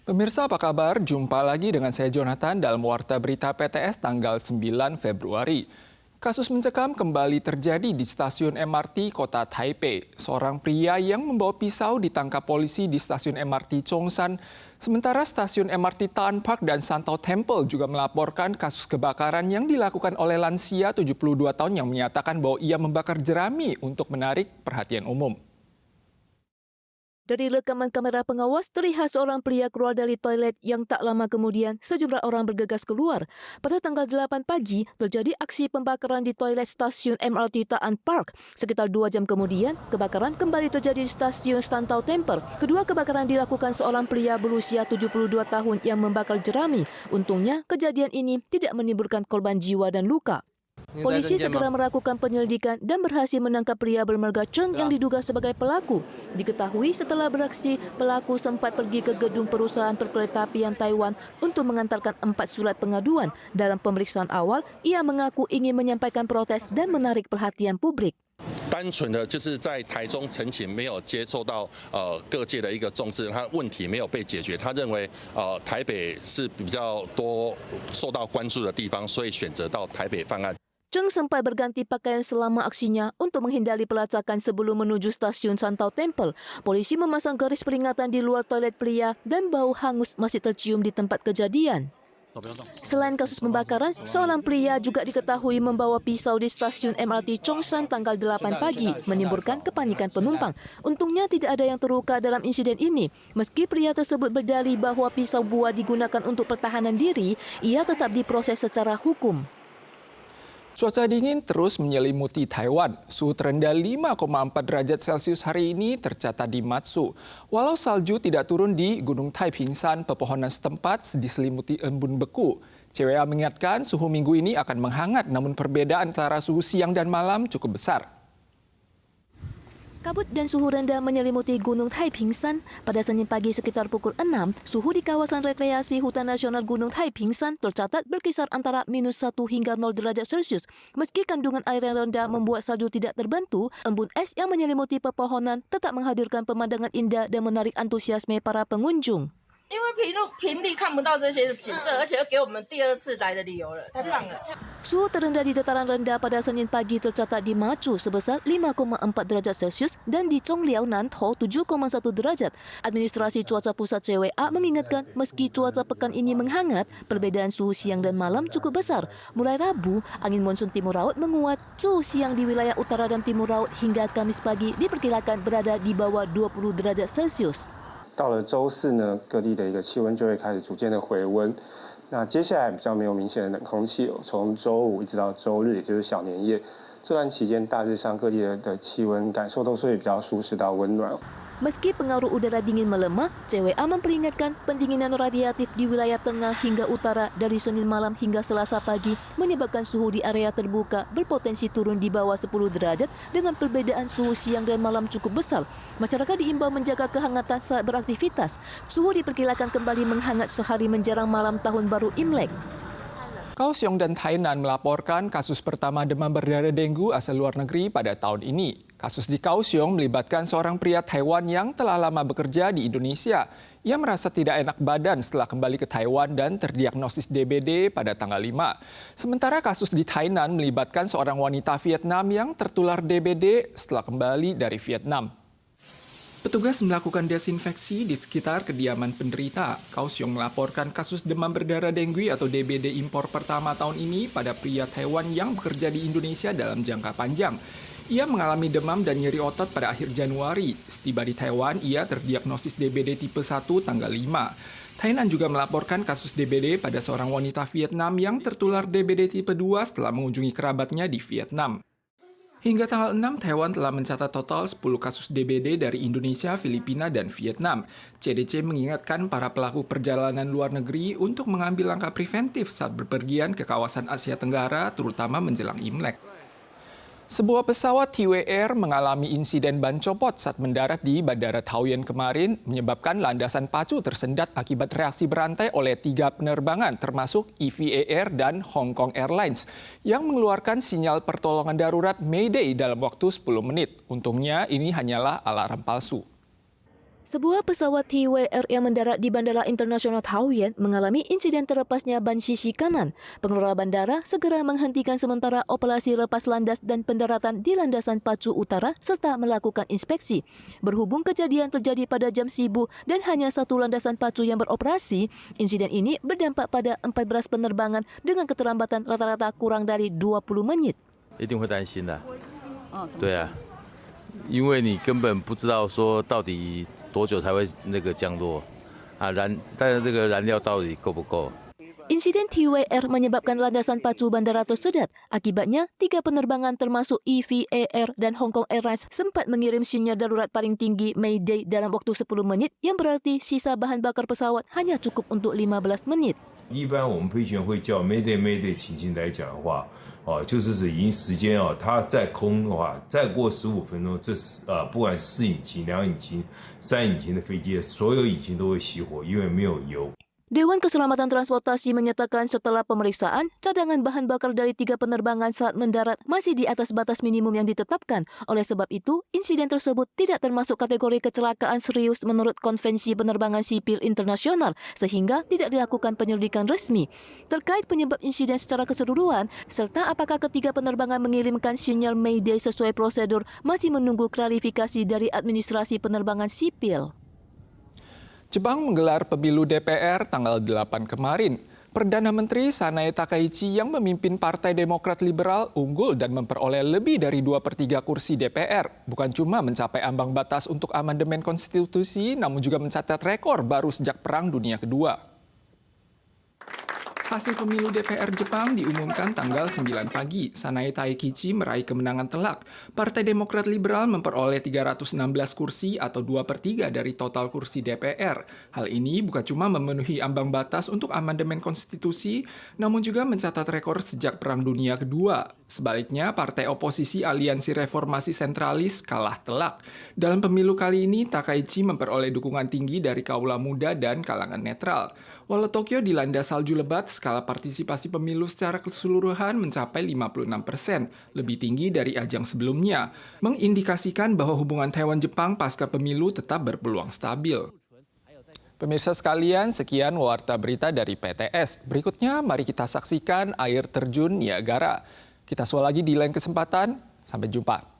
Pemirsa apa kabar? Jumpa lagi dengan saya Jonathan dalam Warta Berita PTS tanggal 9 Februari. Kasus mencekam kembali terjadi di stasiun MRT kota Taipei. Seorang pria yang membawa pisau ditangkap polisi di stasiun MRT Chongsan. Sementara stasiun MRT Tan Park dan Santau Temple juga melaporkan kasus kebakaran yang dilakukan oleh lansia 72 tahun yang menyatakan bahwa ia membakar jerami untuk menarik perhatian umum. Dari rekaman kamera pengawas, terlihat seorang pria keluar dari toilet yang tak lama kemudian sejumlah orang bergegas keluar. Pada tanggal 8 pagi, terjadi aksi pembakaran di toilet stasiun MRT Taan Park. Sekitar 2 jam kemudian, kebakaran kembali terjadi di stasiun Santau Temple. Kedua kebakaran dilakukan seorang pria berusia 72 tahun yang membakar jerami. Untungnya, kejadian ini tidak menimbulkan korban jiwa dan luka. Polisi segera melakukan penyelidikan dan berhasil menangkap pria bermarga Cheng yang diduga sebagai pelaku. Diketahui setelah beraksi, pelaku sempat pergi ke gedung perusahaan perkeretaapian Taiwan untuk mengantarkan 4 surat pengaduan. Dalam pemeriksaan awal, ia mengaku ingin menyampaikan protes dan menarik perhatian publik. 单纯的就是在台中陈情没有接受到各界的一个重视，他问题没有被解决。他认为台北是比较多受到关注的地方，所以选择到台北犯案。 Cheng sempat berganti pakaian selama aksinya untuk menghindari pelacakan sebelum menuju stasiun Santau Temple. Polisi memasang garis peringatan di luar toilet pria dan bau hangus masih tercium di tempat kejadian. Selain kasus pembakaran, seorang pria juga diketahui membawa pisau di stasiun MRT Chongsan tanggal 8 pagi, menimbulkan kepanikan penumpang. Untungnya tidak ada yang terluka dalam insiden ini. Meski pria tersebut berdalih bahwa pisau buah digunakan untuk pertahanan diri, ia tetap diproses secara hukum. Cuaca dingin terus menyelimuti Taiwan. Suhu terendah 5,4 derajat Celcius hari ini tercatat di Matsu. Walau salju tidak turun di Gunung Taipingsan, pepohonan setempat diselimuti embun beku. CWA mengingatkan suhu minggu ini akan menghangat, namun perbedaan antara suhu siang dan malam cukup besar. Kabut dan suhu rendah menyelimuti Gunung Taipingsan. Pada Senin pagi sekitar pukul 6, suhu di kawasan rekreasi Hutan Nasional Gunung Taipingsan tercatat berkisar antara -1 hingga 0 derajat Celcius. Meski kandungan air yang rendah membuat salju tidak terbentuk, embun es yang menyelimuti pepohonan tetap menghadirkan pemandangan indah dan menarik antusiasme para pengunjung. 因为平地看不到这些景色，而且又给我们第2次来的理由了，太棒了。 Suhu terendah di dataran rendah pada Senin pagi tercatat di Matsu sebesar 5,4 derajat Celcius dan di Chongliao Nantou 7,1 derajat. Administrasi Cuaca Pusat CWA mengingatkan meski cuaca pekan ini menghangat, perbedaan suhu siang dan malam cukup besar. Mulai Rabu, angin monsun timur laut menguat. Suhu siang di wilayah utara dan timur laut hingga Kamis pagi diperkirakan berada di bawah 20 derajat Celcius. 到了周四呢，各地的一个气温就会开始逐渐的回温。那接下来比较没有明显的冷空气，从周五一直到周日，也就是小年夜这段期间，大致上各地的气温感受都是会比较舒适到温暖。 Meski pengaruh udara dingin melemah, CWA memperingatkan pendinginan radiatif di wilayah tengah hingga utara dari Senin malam hingga Selasa pagi menyebabkan suhu di area terbuka berpotensi turun di bawah 10 derajat dengan perbedaan suhu siang dan malam cukup besar. Masyarakat diimbau menjaga kehangatan saat beraktivitas. Suhu diperkirakan kembali menghangat sehari menjelang malam Tahun Baru Imlek. Kaohsiung dan Tainan melaporkan kasus pertama demam berdarah dengue asal luar negeri pada tahun ini. Kasus di Kaohsiung melibatkan seorang pria Taiwan yang telah lama bekerja di Indonesia. Ia merasa tidak enak badan setelah kembali ke Taiwan dan terdiagnosis DBD pada tanggal 5. Sementara kasus di Tainan melibatkan seorang wanita Vietnam yang tertular DBD setelah kembali dari Vietnam. Petugas melakukan desinfeksi di sekitar kediaman penderita. Kaohsiung melaporkan kasus demam berdarah dengue atau DBD impor pertama tahun ini pada pria Taiwan yang bekerja di Indonesia dalam jangka panjang. Ia mengalami demam dan nyeri otot pada akhir Januari. Setiba di Taiwan, ia terdiagnosis DBD tipe 1 tanggal 5. Tainan juga melaporkan kasus DBD pada seorang wanita Vietnam yang tertular DBD tipe 2 setelah mengunjungi kerabatnya di Vietnam. Hingga tanggal 6, Taiwan telah mencatat total 10 kasus DBD dari Indonesia, Filipina, dan Vietnam. CDC mengingatkan para pelaku perjalanan luar negeri untuk mengambil langkah preventif saat berpergian ke kawasan Asia Tenggara, terutama menjelang Imlek. Sebuah pesawat Hiwei Air mengalami insiden ban copot saat mendarat di Bandara Taoyuan kemarin, menyebabkan landasan pacu tersendat akibat reaksi berantai oleh 3 penerbangan, termasuk EVA Air dan Hong Kong Airlines, yang mengeluarkan sinyal pertolongan darurat Mayday dalam waktu 10 menit. Untungnya ini hanyalah alarm palsu. Sebuah pesawat TWR yang mendarat di Bandara Internasional Taoyuan mengalami insiden terlepasnya ban sisi kanan. Pengelola bandara segera menghentikan sementara operasi lepas landas dan pendaratan di landasan Pacu Utara serta melakukan inspeksi. Berhubung kejadian terjadi pada jam sibuk dan hanya satu landasan Pacu yang beroperasi, insiden ini berdampak pada 14 penerbangan dengan keterlambatan rata-rata kurang dari 20 menit. 一定会担心的。对啊，因为你根本不知道说到底多久才会那个降落啊，但是这个燃料到底够不够？ Insiden TWR menyebabkan landasan Pacu bandara tersedat. Akibatnya, 3 penerbangan termasuk EVA dan Hong Kong Airlines sempat mengirim sinyal darurat paling tinggi Mayday dalam waktu 10 menit, yang berarti sisa bahan bakar pesawat hanya cukup untuk 15 menit. 一般我们飞行员会叫 Mayday 情形来讲的话，就是指引擎时间它在空的话，再过15分钟，不管是4引擎、2引擎、3引擎的飞机，所有引擎都会熄火，因为没有油。 Dewan Keselamatan Transportasi menyatakan setelah pemeriksaan, cadangan bahan bakar dari 3 penerbangan saat mendarat masih di atas batas minimum yang ditetapkan. Oleh sebab itu, insiden tersebut tidak termasuk kategori kecelakaan serius menurut Konvensi Penerbangan Sipil Internasional, sehingga tidak dilakukan penyelidikan resmi. Terkait penyebab insiden secara keseluruhan, serta apakah ketiga penerbangan mengirimkan sinyal Mayday sesuai prosedur, masih menunggu klarifikasi dari Administrasi Penerbangan Sipil. Jepang menggelar pemilu DPR tanggal 8 kemarin. Perdana Menteri Sanae Takaichi yang memimpin Partai Demokrat Liberal unggul dan memperoleh lebih dari 2/3 kursi DPR. Bukan cuma mencapai ambang batas untuk amandemen konstitusi, namun juga mencatat rekor baru sejak Perang Dunia Kedua. Hasil pemilu DPR Jepang diumumkan tanggal 9 pagi. Sanae Takaichi meraih kemenangan telak. Partai Demokrat Liberal memperoleh 316 kursi atau 2/3 dari total kursi DPR. Hal ini bukan cuma memenuhi ambang batas untuk amandemen konstitusi, namun juga mencatat rekor sejak Perang Dunia Kedua. Sebaliknya, partai oposisi Aliansi Reformasi Sentralis kalah telak. Dalam pemilu kali ini, Takaichi memperoleh dukungan tinggi dari kaula muda dan kalangan netral. Walau Tokyo dilanda salju lebat, skala partisipasi pemilu secara keseluruhan mencapai 56%, lebih tinggi dari ajang sebelumnya, mengindikasikan bahwa hubungan Taiwan-Jepang pasca pemilu tetap berpeluang stabil. Pemirsa sekalian, sekian Warta Berita dari PTS. Berikutnya, mari kita saksikan air terjun Niagara. Kita susul lagi di lain kesempatan. Sampai jumpa.